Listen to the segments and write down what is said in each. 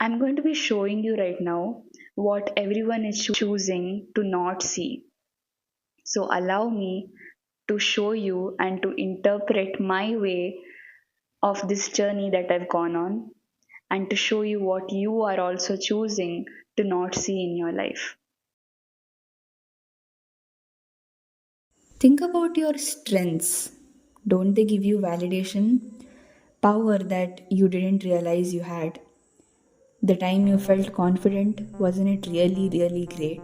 I'm going to be showing you right now what everyone is choosing to not see. So allow me to show you and to interpret my way of this journey that I've gone on, and to show you what you are also choosing to not see in your life. Think about your strengths. Don't they give you validation? Power that you didn't realize you had. The time you felt confident, wasn't it really, really great?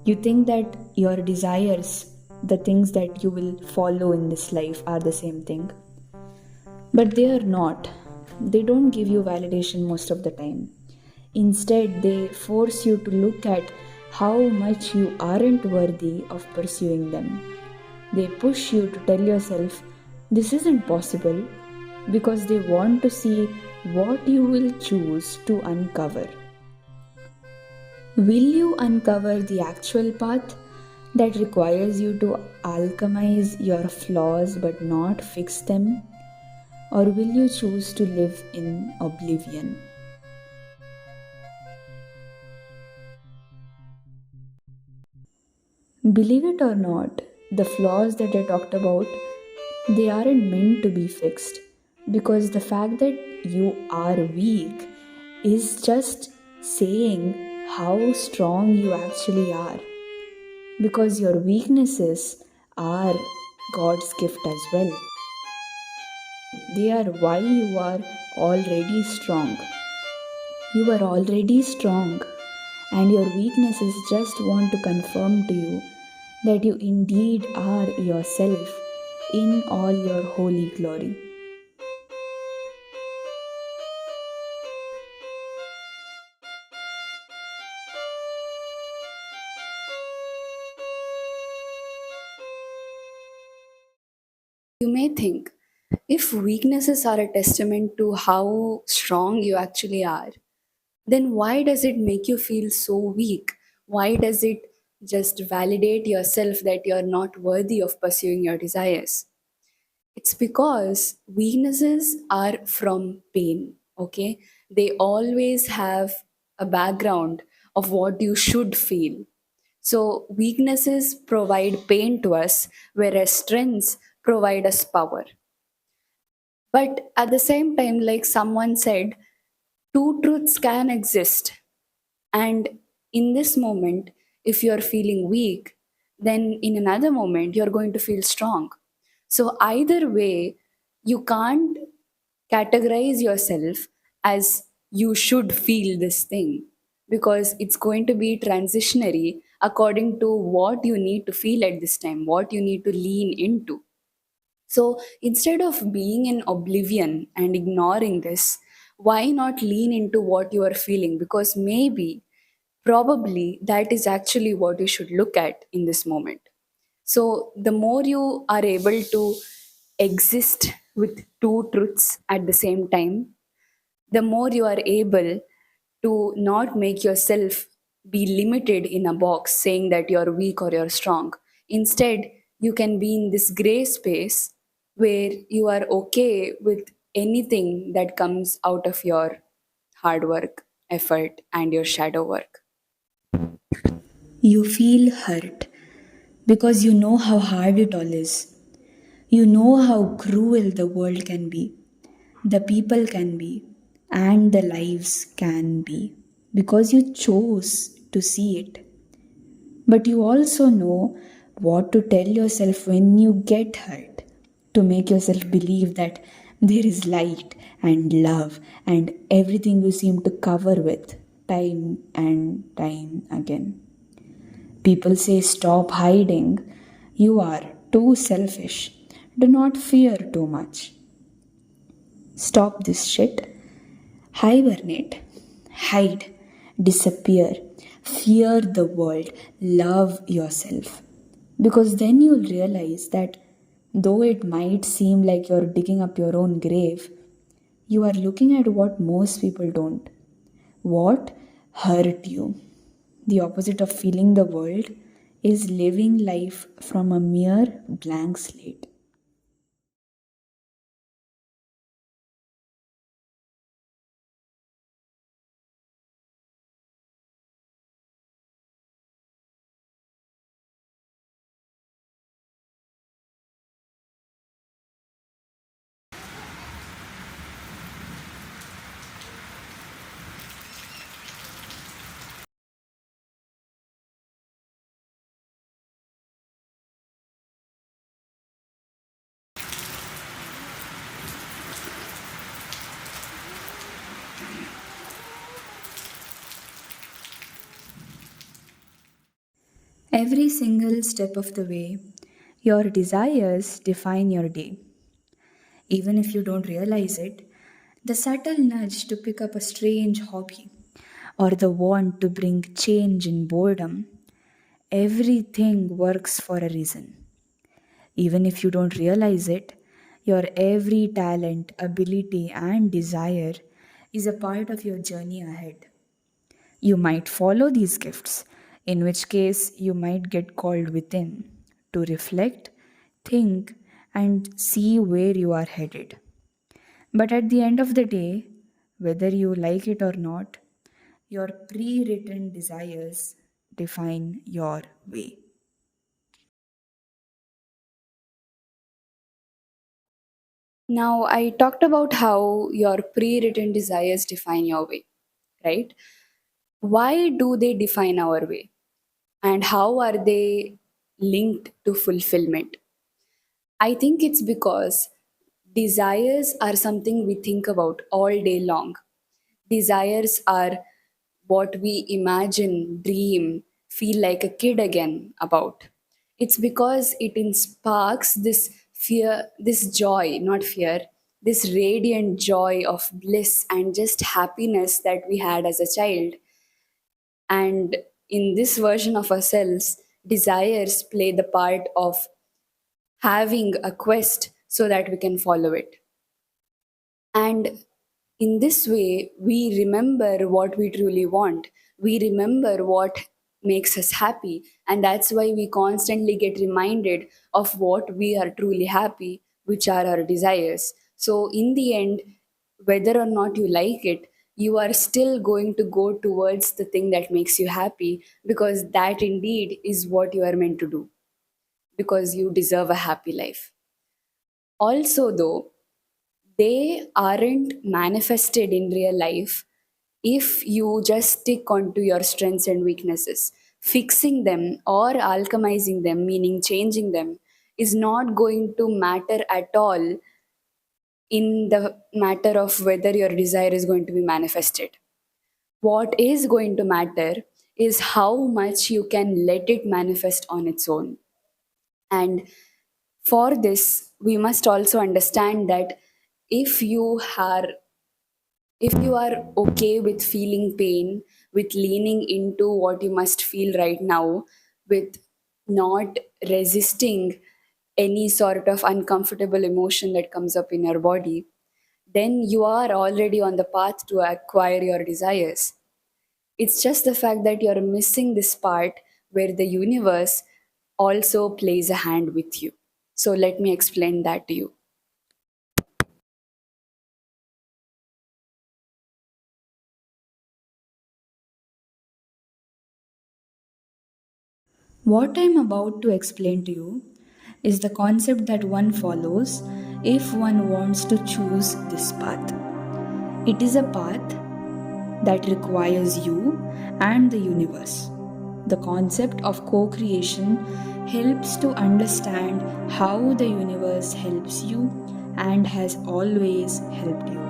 You think that your desires, the things that you will follow in this life, are the same thing. But they are not. They don't give you validation most of the time. Instead, they force you to look at how much you aren't worthy of pursuing them. They push you to tell yourself this isn't possible because they want to see what you will choose to uncover. Will you uncover the actual path that requires you to alchemize your flaws but not fix them? Or will you choose to live in oblivion? Believe it or not, the flaws that I talked about, they aren't meant to be fixed because the fact that you are weak is just saying how strong you actually are, because your weaknesses are God's gift as well. They are why you are already strong. You are already strong, and your weaknesses just want to confirm to you that you indeed are yourself in all your holy glory. You may think, if weaknesses are a testament to how strong you actually are, then why does it make you feel so weak? Why does it just validate yourself that you're not worthy of pursuing your desires? It's because weaknesses are from pain, okay? They always have a background of what you should feel. So, weaknesses provide pain to us, whereas strengths provide us power. But at the same time, like someone said, two truths can exist. And in this moment, if you're feeling weak, then in another moment, you're going to feel strong. So, either way, you can't categorize yourself as you should feel this thing, because it's going to be transitionary according to what you need to feel at this time, what you need to lean into. So instead of being in oblivion and ignoring this, why not lean into what you are feeling? Because maybe, probably, that is actually what you should look at in this moment. So the more you are able to exist with two truths at the same time, the more you are able to not make yourself be limited in a box saying that you're weak or you're strong. Instead, you can be in this gray space where you are okay with anything that comes out of your hard work, effort, and your shadow work. You feel hurt because you know how hard it all is. You know how cruel the world can be, the people can be, and the lives can be because you chose to see it. But you also know what to tell yourself when you get hurt to make yourself believe that there is light and love and everything you seem to cover with time and time again. People say, stop hiding. You are too selfish. Do not fear too much. Stop this shit. Hibernate, hide, disappear, fear the world, love yourself. Because then you'll realize that though it might seem like you're digging up your own grave, you are looking at what most people don't. What hurt you? The opposite of feeling the world is living life from a mere blank slate. Every single step of the way, your desires define your day. Even if you don't realize it, the subtle nudge to pick up a strange hobby, or the want to bring change in boredom, everything works for a reason. Even if you don't realize it, your every talent, ability, and desire is a part of your journey ahead. You might follow these gifts, in which case you might get called within to reflect, think, and see where you are headed. But at the end of the day, whether you like it or not, your pre written desires define your way. Now, I talked about how your pre written desires define your way, right? Why do they define our way? And how are they linked to fulfillment? I think it's because desires are something we think about all day long. Desires are what we imagine, dream, feel like a kid again about. It's because it sparks this fear, this joy, not fear, this radiant joy of bliss and just happiness that we had as a child. And in this version of ourselves, desires play the part of having a quest so that we can follow it. And in this way, we remember what we truly want. We remember what makes us happy. And that's why we constantly get reminded of what we are truly happy, which are our desires. So, in the end, whether or not you like it, you are still going to go towards the thing that makes you happy because that indeed is what you are meant to do because you deserve a happy life. Also, though, they aren't manifested in real life if you just stick onto your strengths and weaknesses. Fixing them or alchemizing them, meaning changing them, is not going to matter at all in the matter of whether your desire is going to be manifested. What is going to matter is how much you can let it manifest on its own. And for this, we must also understand that if you are if you are okay with feeling pain, with leaning into what you must feel right now, with not resisting any sort of uncomfortable emotion that comes up in your body, then you are already on the path to acquire your desires. It's just the fact that you're missing this part where the universe also plays a hand with you. So let me explain that to you. What I'm about to explain to you is the concept that one follows if one wants to choose this path. It is a path that requires you and the universe. The concept of co creation helps to understand how the universe helps you and has always helped you.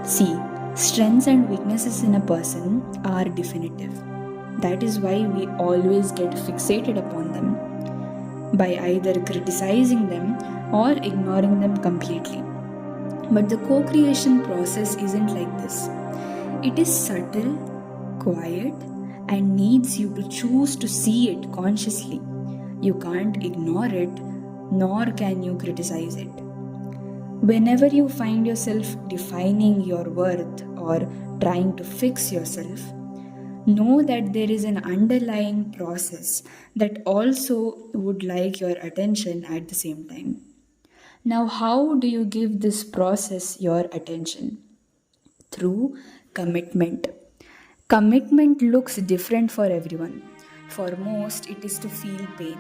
See, strengths and weaknesses in a person are definitive. That is why we always get fixated upon them by either criticizing them or ignoring them completely. But the co creation process isn't like this. It is subtle, quiet, and needs you to choose to see it consciously. You can't ignore it, nor can you criticize it. Whenever you find yourself defining your worth or trying to fix yourself, know that there is an underlying process that also would like your attention at the same time. Now, how do you give this process your attention? Through commitment. Commitment looks different for everyone. For most, it is to feel pain.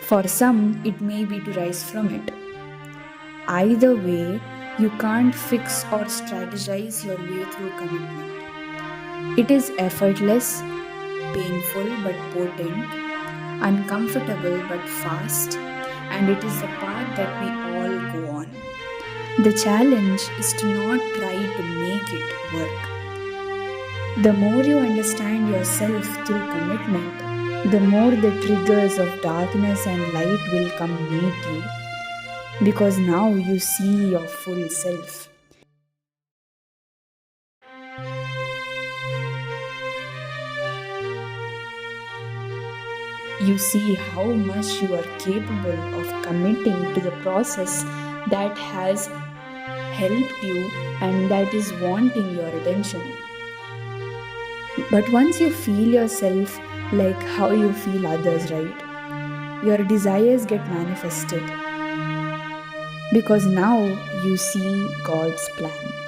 For some, it may be to rise from it. Either way, you can't fix or strategize your way through commitment. It is effortless, painful but potent, uncomfortable but fast, and it is the path that we all go on. The challenge is to not try to make it work. The more you understand yourself through commitment, the more the triggers of darkness and light will come meet you. Because now you see your full self. You see how much you are capable of committing to the process that has helped you and that is wanting your attention. But once you feel yourself like how you feel others, right? Your desires get manifested because now you see God's plan.